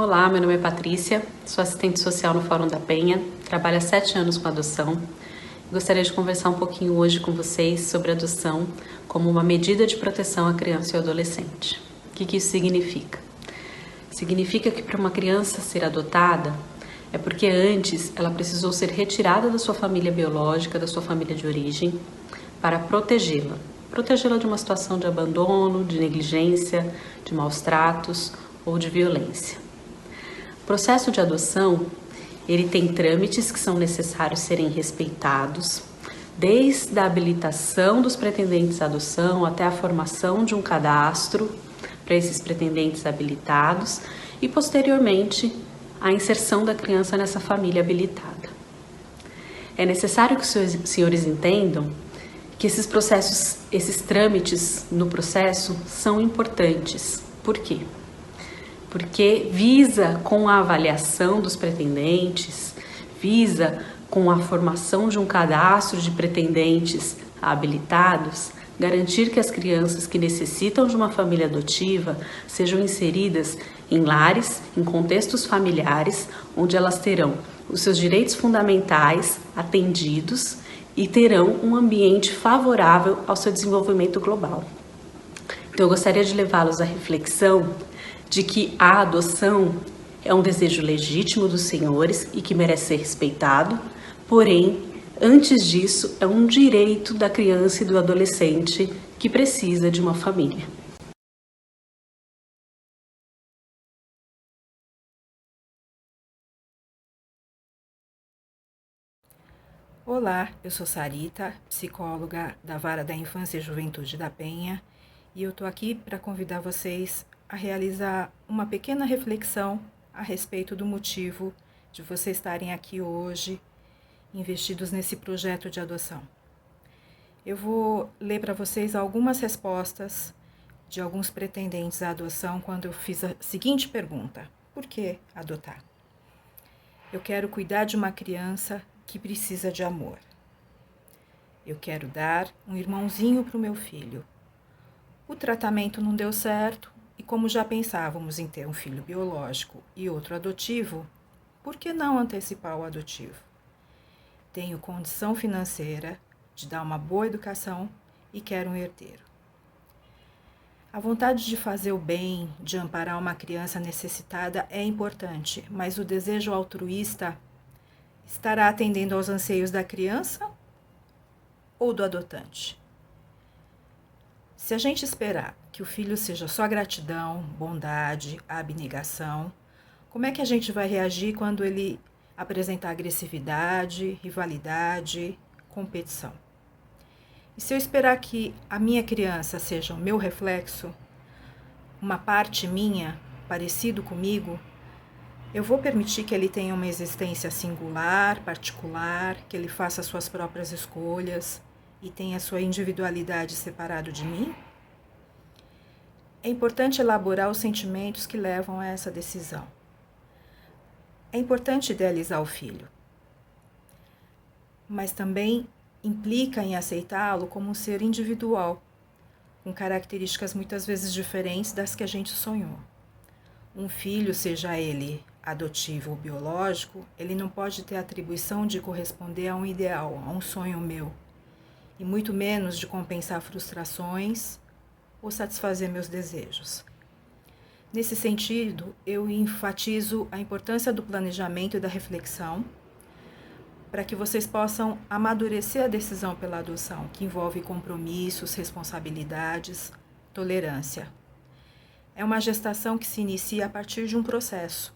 Olá, meu nome é Patrícia, sou assistente social no Fórum da Penha, trabalho há 7 anos com adoção. Gostaria de conversar um pouquinho hoje com vocês sobre adoção como uma medida de proteção à criança e ao adolescente. O que isso significa? Significa que para uma criança ser adotada é porque antes ela precisou ser retirada da sua família biológica, da sua família de origem, para protegê-la. Protegê-la de uma situação de abandono, de negligência, de maus tratos ou de violência. O processo de adoção, ele tem trâmites que são necessários serem respeitados, desde a habilitação dos pretendentes à adoção até a formação de um cadastro para esses pretendentes habilitados e, posteriormente, a inserção da criança nessa família habilitada. É necessário que os senhores entendam que esses processos, esses trâmites no processo são importantes. Por quê? Porque visa, com a avaliação dos pretendentes, visa, com a formação de um cadastro de pretendentes habilitados, garantir que as crianças que necessitam de uma família adotiva sejam inseridas em lares, em contextos familiares, onde elas terão os seus direitos fundamentais atendidos e terão um ambiente favorável ao seu desenvolvimento global. Então, eu gostaria de levá-los à reflexão de que a adoção é um desejo legítimo dos senhores e que merece ser respeitado, porém, antes disso, é um direito da criança e do adolescente que precisa de uma família. Olá, eu sou Sarita, psicóloga da Vara da Infância e Juventude da Penha, e eu estou aqui para convidar vocês a realizar uma pequena reflexão a respeito do motivo de vocês estarem aqui hoje, investidos nesse projeto de adoção. Eu vou ler para vocês algumas respostas de alguns pretendentes à adoção quando eu fiz a seguinte pergunta: por que adotar? Eu quero cuidar de uma criança que precisa de amor. Eu quero dar um irmãozinho para o meu filho. O tratamento não deu certo e, como já pensávamos em ter um filho biológico e outro adotivo, por que não antecipar o adotivo? Tenho condição financeira de dar uma boa educação e quero um herdeiro. A vontade de fazer o bem, de amparar uma criança necessitada é importante, mas o desejo altruísta estará atendendo aos anseios da criança ou do adotante? Se a gente esperar que o filho seja só gratidão, bondade, abnegação, como é que a gente vai reagir quando ele apresentar agressividade, rivalidade, competição? E se eu esperar que a minha criança seja o meu reflexo, uma parte minha, parecido comigo, eu vou permitir que ele tenha uma existência singular, particular, que ele faça suas próprias escolhas e tenha sua individualidade separado de mim? É importante elaborar os sentimentos que levam a essa decisão. É importante idealizar o filho, mas também implica em aceitá-lo como um ser individual, com características muitas vezes diferentes das que a gente sonhou. Um filho, seja ele adotivo ou biológico, ele não pode ter a atribuição de corresponder a um ideal, a um sonho meu, e muito menos de compensar frustrações ou satisfazer meus desejos. Nesse sentido, eu enfatizo a importância do planejamento e da reflexão para que vocês possam amadurecer a decisão pela adoção, que envolve compromissos, responsabilidades, tolerância. É uma gestação que se inicia a partir de um processo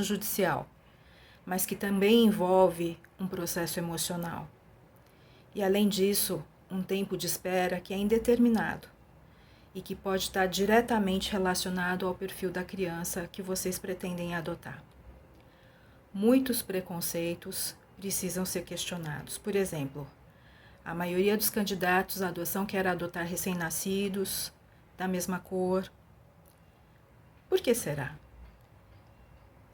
judicial, mas que também envolve um processo emocional. E, além disso, um tempo de espera que é indeterminado e que pode estar diretamente relacionado ao perfil da criança que vocês pretendem adotar. Muitos preconceitos precisam ser questionados. Por exemplo, a maioria dos candidatos à adoção quer adotar recém-nascidos, da mesma cor. Por que será?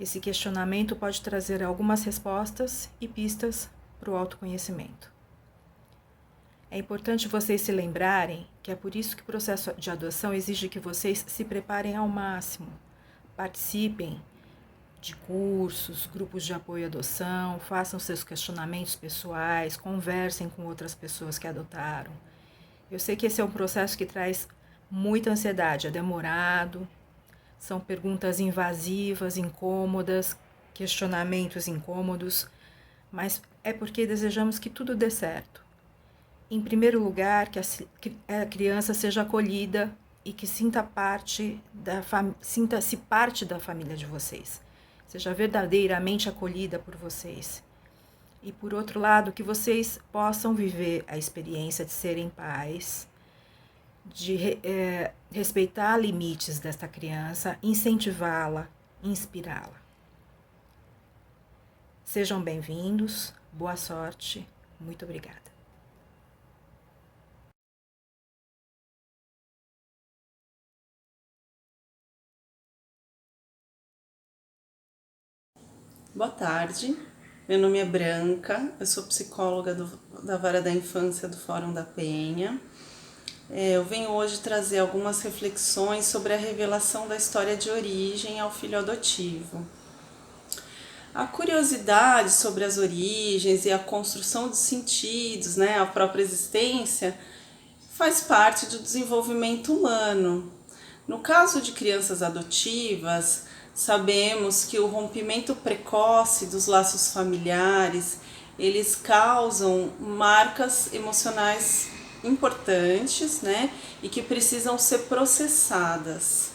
Esse questionamento pode trazer algumas respostas e pistas para o autoconhecimento. É importante vocês se lembrarem que é por isso que o processo de adoção exige que vocês se preparem ao máximo Participem de cursos, grupos de apoio à adoção, façam seus questionamentos pessoais, conversem com outras pessoas que adotaram. Eu sei que esse é um processo que traz muita ansiedade, é demorado, são perguntas invasivas, incômodas, questionamentos incômodos, mas é porque desejamos que tudo dê certo. Em primeiro lugar, que a criança seja acolhida e que sinta-se parte da família de vocês, seja verdadeiramente acolhida por vocês. E por outro lado, que vocês possam viver a experiência de serem pais, de respeitar limites desta criança, incentivá-la, inspirá-la. Sejam bem-vindos, boa sorte, muito obrigada. Boa tarde, meu nome é Branca, eu sou psicóloga da Vara da Infância do Fórum da Penha. Eu venho hoje trazer algumas reflexões sobre a revelação da história de origem ao filho adotivo. A curiosidade sobre as origens e a construção de sentidos, a própria existência, faz parte do desenvolvimento humano. No caso de crianças adotivas, sabemos que o rompimento precoce dos laços familiares, eles causam marcas emocionais importantes, e que precisam ser processadas.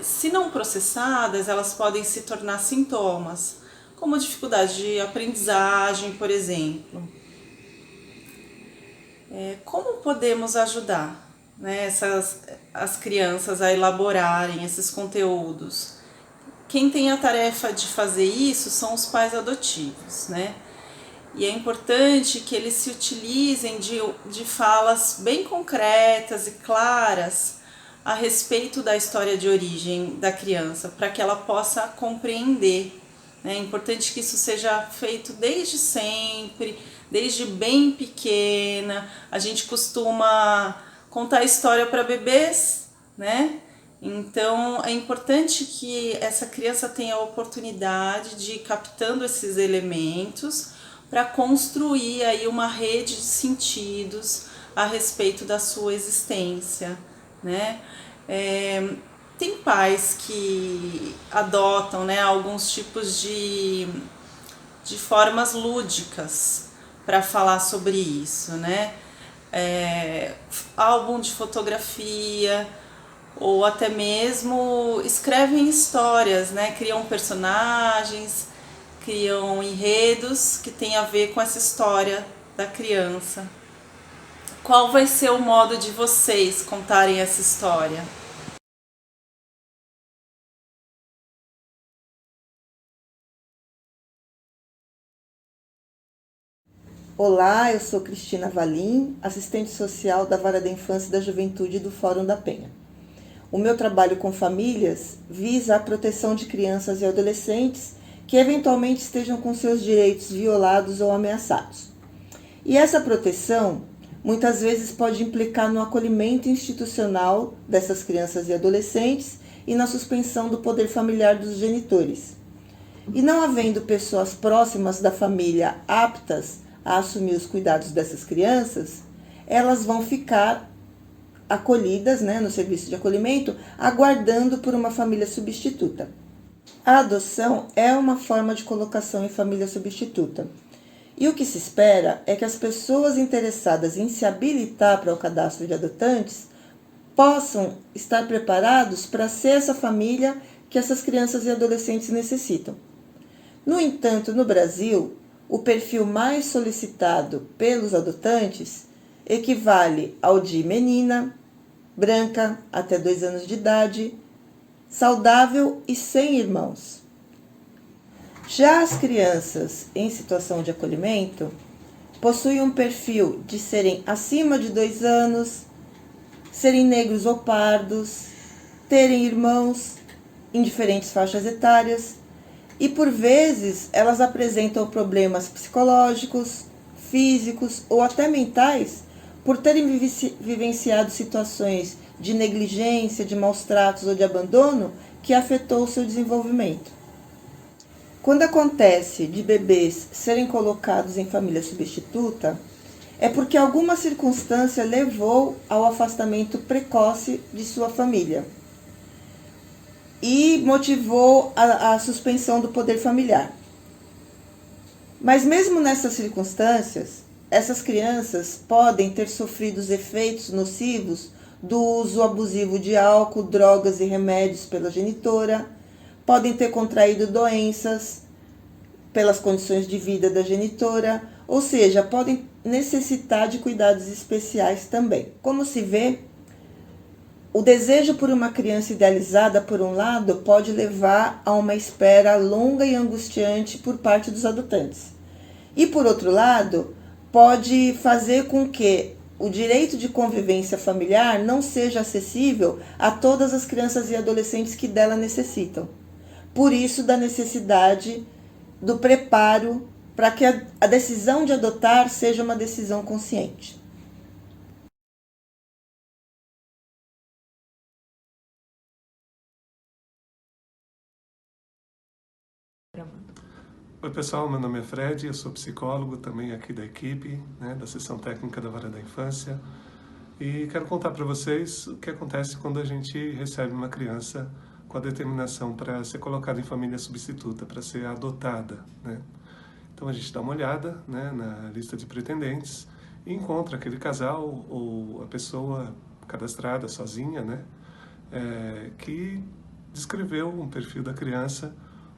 Se não processadas, elas podem se tornar sintomas, como dificuldade de aprendizagem, por exemplo. Como podemos ajudar as crianças a elaborarem esses conteúdos? Quem tem a tarefa de fazer isso são os pais adotivos, E é importante que eles se utilizem de falas bem concretas e claras a respeito da história de origem da criança, para que ela possa compreender. É importante que isso seja feito desde sempre, desde bem pequena. A gente costuma contar história para bebês, Então é importante que essa criança tenha a oportunidade de ir captando esses elementos para construir aí uma rede de sentidos a respeito da sua existência, Tem pais que adotam, alguns tipos de formas lúdicas para falar sobre isso, Álbum de fotografia, ou até mesmo escrevem histórias, criam personagens, criam enredos que tem a ver com essa história da criança. Qual vai ser o modo de vocês contarem essa história? Olá, eu sou Cristina Valim, assistente social da Vara da Infância e da Juventude do Fórum da Penha. O meu trabalho com famílias visa a proteção de crianças e adolescentes que eventualmente estejam com seus direitos violados ou ameaçados. E essa proteção muitas vezes pode implicar no acolhimento institucional dessas crianças e adolescentes e na suspensão do poder familiar dos genitores. E não havendo pessoas próximas da família aptas a assumir os cuidados dessas crianças, elas vão ficar acolhidas no serviço de acolhimento, aguardando por uma família substituta. A adoção é uma forma de colocação em família substituta. E o que se espera é que as pessoas interessadas em se habilitar para o cadastro de adotantes possam estar preparados para ser essa família que essas crianças e adolescentes necessitam. No entanto, no Brasil, o perfil mais solicitado pelos adotantes equivale ao de menina, branca, até 2 anos de idade, saudável e sem irmãos. Já as crianças em situação de acolhimento possuem um perfil de serem acima de 2 anos, serem negros ou pardos, terem irmãos em diferentes faixas etárias, e por vezes elas apresentam problemas psicológicos, físicos ou até mentais por terem vivenciado situações de negligência, de maus tratos ou de abandono que afetou o seu desenvolvimento. Quando acontece de bebês serem colocados em família substituta, é porque alguma circunstância levou ao afastamento precoce de sua família e motivou a suspensão do poder familiar. Mas mesmo nessas circunstâncias, essas crianças podem ter sofrido os efeitos nocivos do uso abusivo de álcool, drogas e remédios pela genitora, podem ter contraído doenças pelas condições de vida da genitora, ou seja, podem necessitar de cuidados especiais também. Como se vê, o desejo por uma criança idealizada, por um lado, pode levar a uma espera longa e angustiante por parte dos adotantes. E, por outro lado, pode fazer com que o direito de convivência familiar não seja acessível a todas as crianças e adolescentes que dela necessitam. Por isso, da necessidade do preparo para que a decisão de adotar seja uma decisão consciente. Oi pessoal, meu nome é Fred, eu sou psicólogo também aqui da equipe, da Seção Técnica da Vara da Infância, e quero contar para vocês o que acontece quando a gente recebe uma criança com a determinação para ser colocada em família substituta, para ser adotada, Então a gente dá uma olhada, na lista de pretendentes e encontra aquele casal ou a pessoa cadastrada sozinha, que descreveu um perfil da criança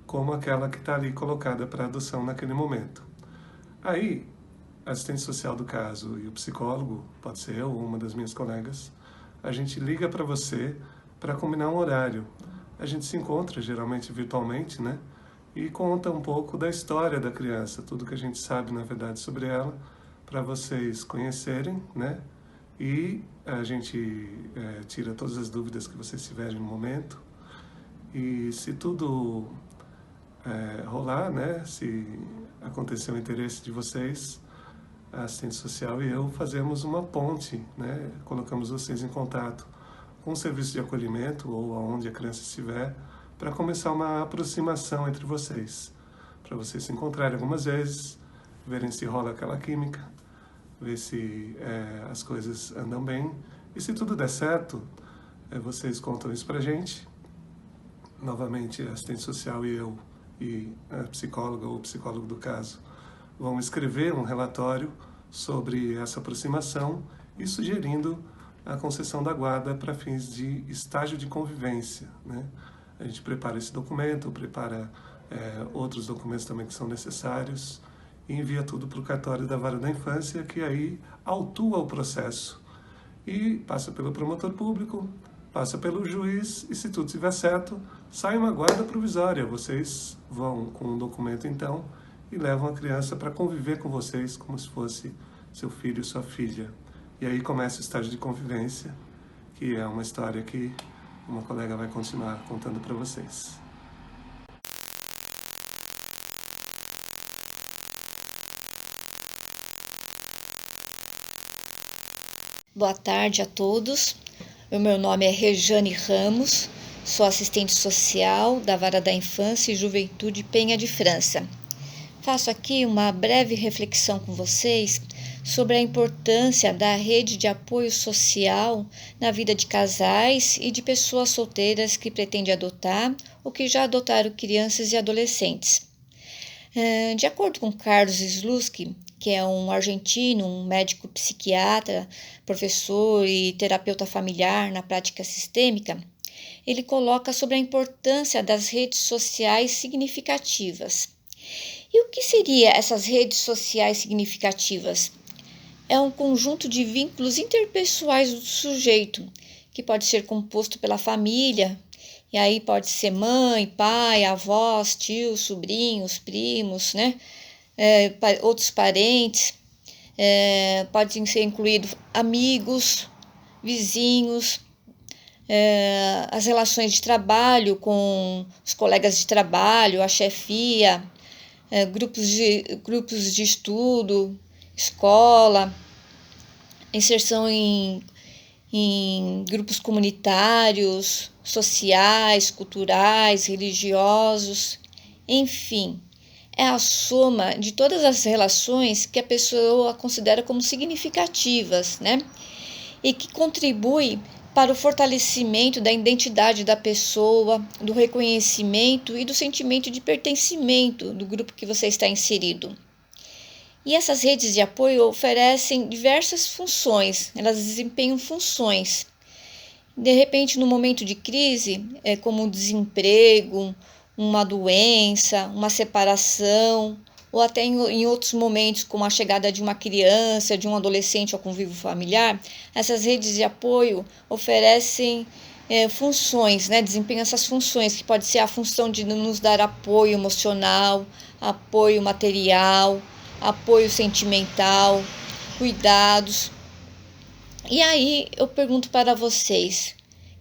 como aquela que está ali colocada para adoção naquele momento. Aí, a assistente social do caso e o psicólogo, pode ser eu ou uma das minhas colegas, a gente liga para você para combinar um horário. A gente se encontra, geralmente virtualmente, e conta um pouco da história da criança, tudo que a gente sabe, na verdade, sobre ela, para vocês conhecerem, e a gente tira todas as dúvidas que vocês tiverem no momento. E se tudo rolar, se acontecer o interesse de vocês, a assistente social e eu fazemos uma ponte, colocamos vocês em contato com o serviço de acolhimento ou aonde a criança estiver, para começar uma aproximação entre vocês, para vocês se encontrarem algumas vezes, verem se rola aquela química, ver se as coisas andam bem, e se tudo der certo, vocês contam isso pra gente. Novamente, a assistente social e eu e a psicóloga ou o psicólogo do caso vão escrever um relatório sobre essa aproximação e sugerindo a concessão da guarda para fins de estágio de convivência. A gente prepara esse documento, prepara outros documentos também que são necessários e envia tudo para o cartório da Vara da Infância, que aí autua o processo e passa pelo promotor público, passa pelo juiz e, se tudo estiver certo, sai uma guarda provisória. Vocês vão com um documento, então, e levam a criança para conviver com vocês como se fosse seu filho e sua filha. E aí começa o estágio de convivência, que é uma história que uma colega vai continuar contando para vocês. Boa tarde a todos. O meu nome é Rejane Ramos, sou assistente social da Vara da Infância e Juventude Penha de França. Faço aqui uma breve reflexão com vocês sobre a importância da rede de apoio social na vida de casais e de pessoas solteiras que pretendem adotar ou que já adotaram crianças e adolescentes. De acordo com Carlos Slutsky, que é um argentino, um médico psiquiatra, professor e terapeuta familiar na prática sistêmica, ele coloca sobre a importância das redes sociais significativas. E o que seriam essas redes sociais significativas? É um conjunto de vínculos interpessoais do sujeito, que pode ser composto pela família, e aí pode ser mãe, pai, avós, tios, sobrinhos, primos, outros parentes, podem ser incluídos amigos, vizinhos, as relações de trabalho com os colegas de trabalho, a chefia, grupos de estudo, escola, inserção em em grupos comunitários, sociais, culturais, religiosos, enfim, é a soma de todas as relações que a pessoa considera como significativas, né? E que contribui para o fortalecimento da identidade da pessoa, do reconhecimento e do sentimento de pertencimento do grupo que você está inserido. E essas redes de apoio oferecem diversas funções, elas desempenham funções. De repente, no momento de crise, como o desemprego, uma doença, uma separação, ou até em outros momentos, como a chegada de uma criança, de um adolescente ao convívio familiar, essas redes de apoio oferecem funções, né? Desempenham essas funções, que pode ser a função de nos dar apoio emocional, apoio material, apoio sentimental, cuidados. E aí eu pergunto para vocês,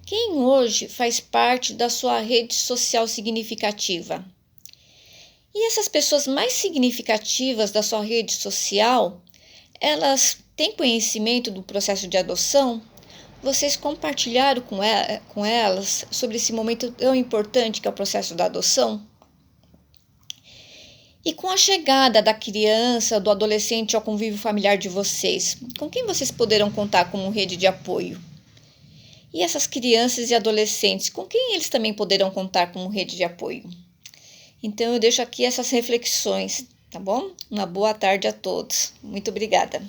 quem hoje faz parte da sua rede social significativa? E essas pessoas mais significativas da sua rede social, elas têm conhecimento do processo de adoção? Vocês compartilharam com elas sobre esse momento tão importante que é o processo da adoção? E com a chegada da criança, do adolescente ao convívio familiar de vocês, com quem vocês poderão contar como rede de apoio? E essas crianças e adolescentes, com quem eles também poderão contar como rede de apoio? Então eu deixo aqui essas reflexões, tá bom? Uma boa tarde a todos. Muito obrigada.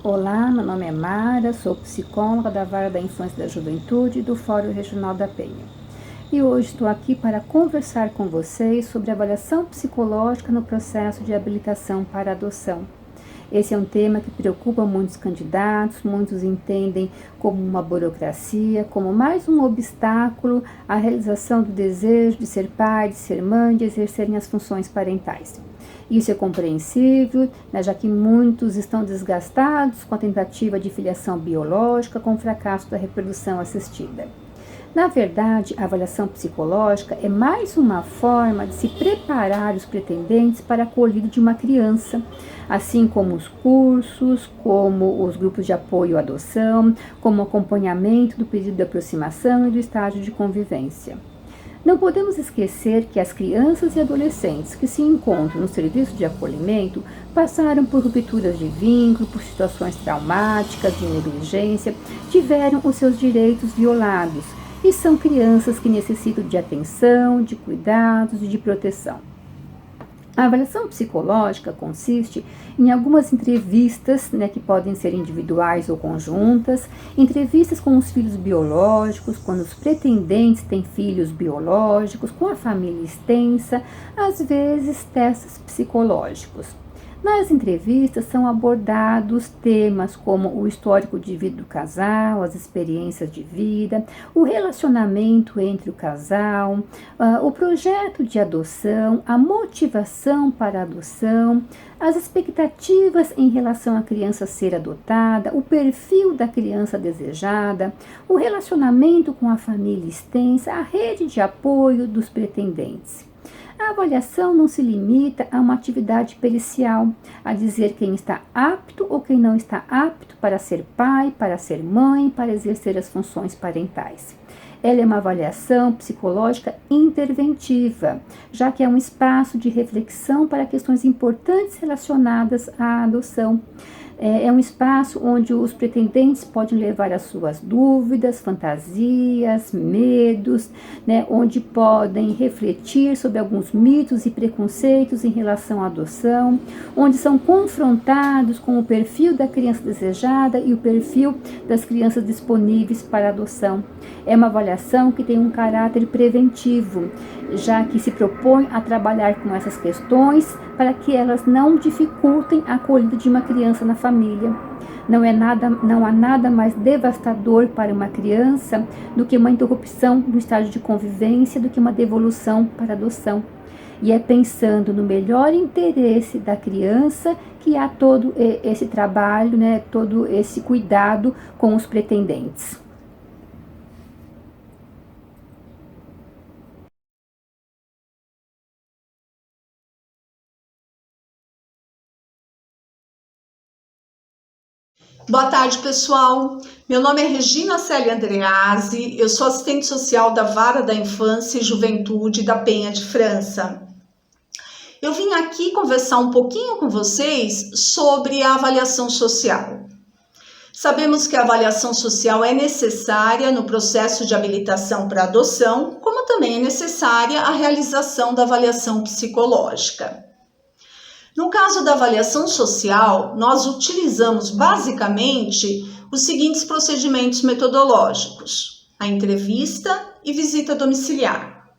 Olá, meu nome é Mara, sou psicóloga da Vara da Infância e da Juventude do Fórum Regional da Penha. E hoje estou aqui para conversar com vocês sobre avaliação psicológica no processo de habilitação para adoção. Esse é um tema que preocupa muitos candidatos, muitos entendem como uma burocracia, como mais um obstáculo à realização do desejo de ser pai, de ser mãe, de exercerem as funções parentais. Isso é compreensível, né, já que muitos estão desgastados com a tentativa de filiação biológica, com o fracasso da reprodução assistida. Na verdade, a avaliação psicológica é mais uma forma de se preparar os pretendentes para a acolhida de uma criança, assim como os cursos, como os grupos de apoio à adoção, como o acompanhamento do pedido de aproximação e do estágio de convivência. Não podemos esquecer que as crianças e adolescentes que se encontram no serviço de acolhimento passaram por rupturas de vínculo, por situações traumáticas, de negligência, tiveram os seus direitos violados e são crianças que necessitam de atenção, de cuidados e de proteção. A avaliação psicológica consiste em algumas entrevistas, que podem ser individuais ou conjuntas, entrevistas com os filhos biológicos, quando os pretendentes têm filhos biológicos, com a família extensa, às vezes testes psicológicos. Nas entrevistas são abordados temas como o histórico de vida do casal, as experiências de vida, o relacionamento entre o casal, o projeto de adoção, a motivação para a adoção, as expectativas em relação à criança ser adotada, o perfil da criança desejada, o relacionamento com a família extensa, a rede de apoio dos pretendentes. A avaliação não se limita a uma atividade pericial, a dizer quem está apto ou quem não está apto para ser pai, para ser mãe, para exercer as funções parentais. Ela é uma avaliação psicológica interventiva, já que é um espaço de reflexão para questões importantes relacionadas à adoção. É um espaço onde os pretendentes podem levar as suas dúvidas, fantasias, medos, onde podem refletir sobre alguns mitos e preconceitos em relação à adoção, onde são confrontados com o perfil da criança desejada e o perfil das crianças disponíveis para adoção. É uma avaliação que tem um caráter preventivo, já que se propõe a trabalhar com essas questões para que elas não dificultem a acolhida de uma criança na família. Não há nada mais devastador para uma criança do que uma interrupção do estágio de convivência, do que uma devolução para adoção. E é pensando no melhor interesse da criança que há todo esse trabalho, todo esse cuidado com os pretendentes. Boa tarde, pessoal. Meu nome é Regina Célia Andreazzi, eu sou assistente social da Vara da Infância e Juventude da Penha de França. Eu vim aqui conversar um pouquinho com vocês sobre a avaliação social. Sabemos que a avaliação social é necessária no processo de habilitação para adoção, como também é necessária a realização da avaliação psicológica. No caso da avaliação social, nós utilizamos basicamente os seguintes procedimentos metodológicos: a entrevista e visita domiciliar.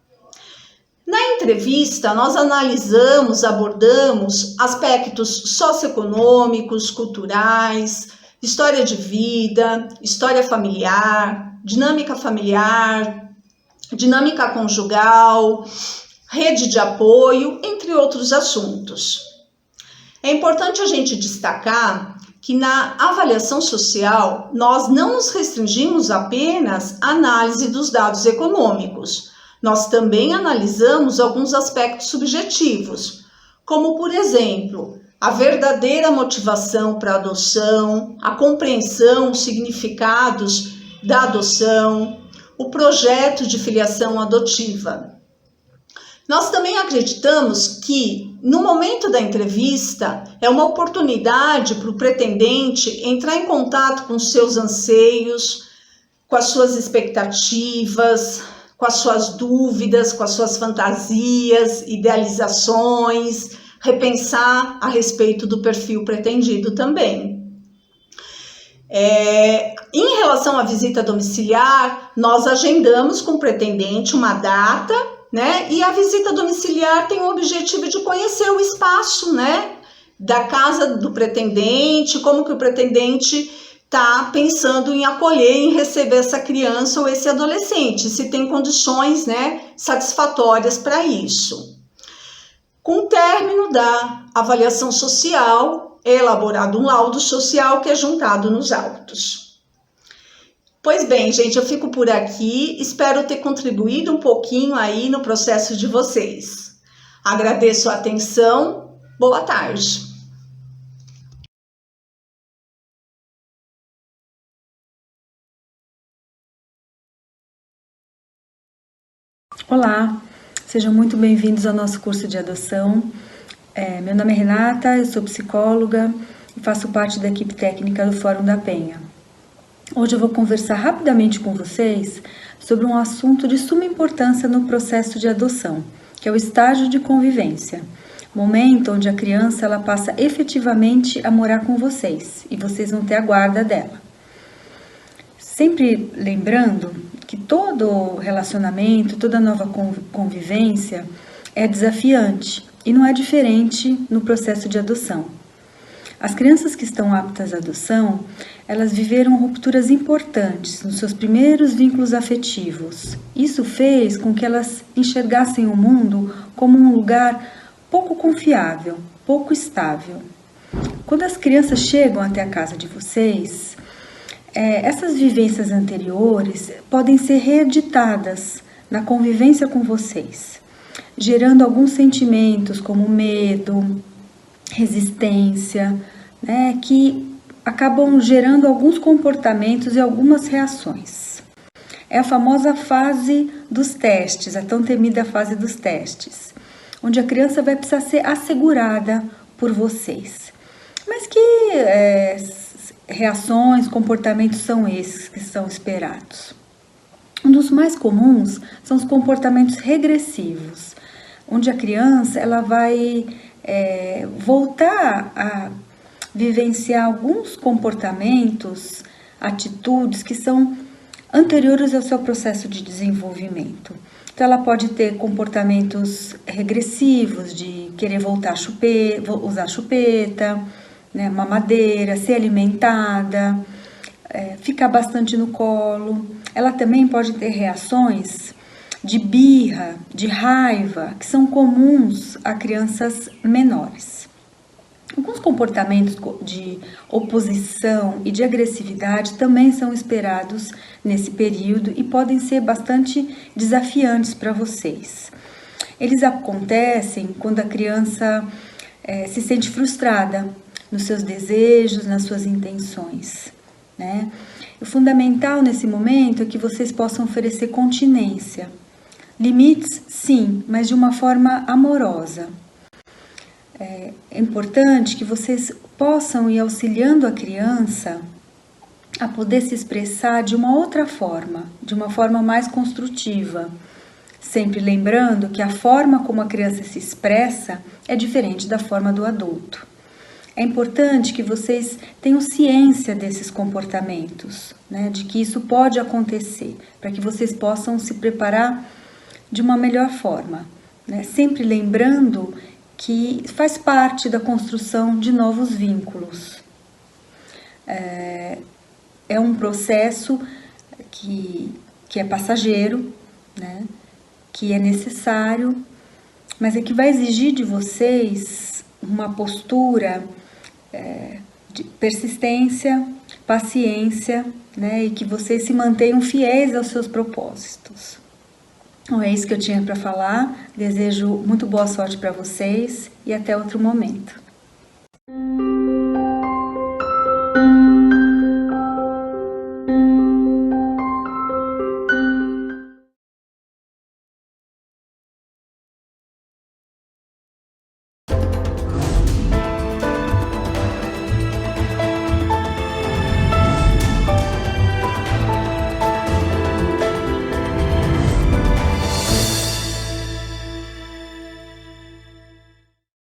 Na entrevista, nós analisamos, abordamos aspectos socioeconômicos, culturais, história de vida, história familiar, dinâmica conjugal, rede de apoio, entre outros assuntos. É importante a gente destacar que na avaliação social nós não nos restringimos apenas à análise dos dados econômicos. Nós também analisamos alguns aspectos subjetivos, como, por exemplo, a verdadeira motivação para a adoção, a compreensão, os significados da adoção, o projeto de filiação adotiva. Nós também acreditamos que, no momento da entrevista, é uma oportunidade para o pretendente entrar em contato com os seus anseios, com as suas expectativas, com as suas dúvidas, com as suas fantasias, idealizações, repensar a respeito do perfil pretendido também. Em relação à visita domiciliar, nós agendamos com o pretendente uma data, né? E a visita domiciliar tem o objetivo de conhecer o espaço, né, da casa do pretendente, como que o pretendente está pensando em acolher, em receber essa criança ou esse adolescente, se tem condições, né, satisfatórias para isso. Com o término da avaliação social, é elaborado um laudo social que é juntado nos autos. Pois bem, gente, eu fico por aqui, espero ter contribuído um pouquinho aí no processo de vocês. Agradeço a atenção, boa tarde. Olá, sejam muito bem-vindos ao nosso curso de adoção. Meu nome é Renata, eu sou psicóloga e faço parte da equipe técnica do Fórum da Penha. Hoje eu vou conversar rapidamente com vocês sobre um assunto de suma importância no processo de adoção, que é o estágio de convivência, momento onde a criança ela passa efetivamente a morar com vocês e vocês vão ter a guarda dela. Sempre lembrando que todo relacionamento, toda nova convivência é desafiante e não é diferente no processo de adoção. As crianças que estão aptas à adoção, elas viveram rupturas importantes nos seus primeiros vínculos afetivos. Isso fez com que elas enxergassem o mundo como um lugar pouco confiável, pouco estável. Quando as crianças chegam até a casa de vocês, essas vivências anteriores podem ser reeditadas na convivência com vocês, gerando alguns sentimentos como medo, resistência, né, que acabam gerando alguns comportamentos e algumas reações. É a famosa fase dos testes, a tão temida fase dos testes, onde a criança vai precisar ser assegurada por vocês. Mas que reações, comportamentos são esses que são esperados? Um dos mais comuns são os comportamentos regressivos, onde a criança ela vai voltar a vivenciar alguns comportamentos, atitudes que são anteriores ao seu processo de desenvolvimento. Então, ela pode ter comportamentos regressivos de querer voltar a usar chupeta, né, mamadeira, ser alimentada, ficar bastante no colo. Ela também pode ter reações de birra, de raiva, que são comuns a crianças menores. Alguns comportamentos de oposição e de agressividade também são esperados nesse período e podem ser bastante desafiantes para vocês. Eles acontecem quando a criança se sente frustrada nos seus desejos, nas suas intenções, né? O fundamental nesse momento é que vocês possam oferecer continência. Limites, sim, mas de uma forma amorosa. É importante que vocês possam ir auxiliando a criança a poder se expressar de uma outra forma, de uma forma mais construtiva. Sempre lembrando que a forma como a criança se expressa é diferente da forma do adulto. É importante que vocês tenham ciência desses comportamentos, né, de que isso pode acontecer, para que vocês possam se preparar de uma melhor forma, né, sempre lembrando que faz parte da construção de novos vínculos. É um processo que é passageiro, né, que é necessário, mas é que vai exigir de vocês uma postura de persistência, paciência, né, e que vocês se mantenham fiéis aos seus propósitos. Então, é isso que eu tinha para falar. Desejo muito boa sorte para vocês e até outro momento.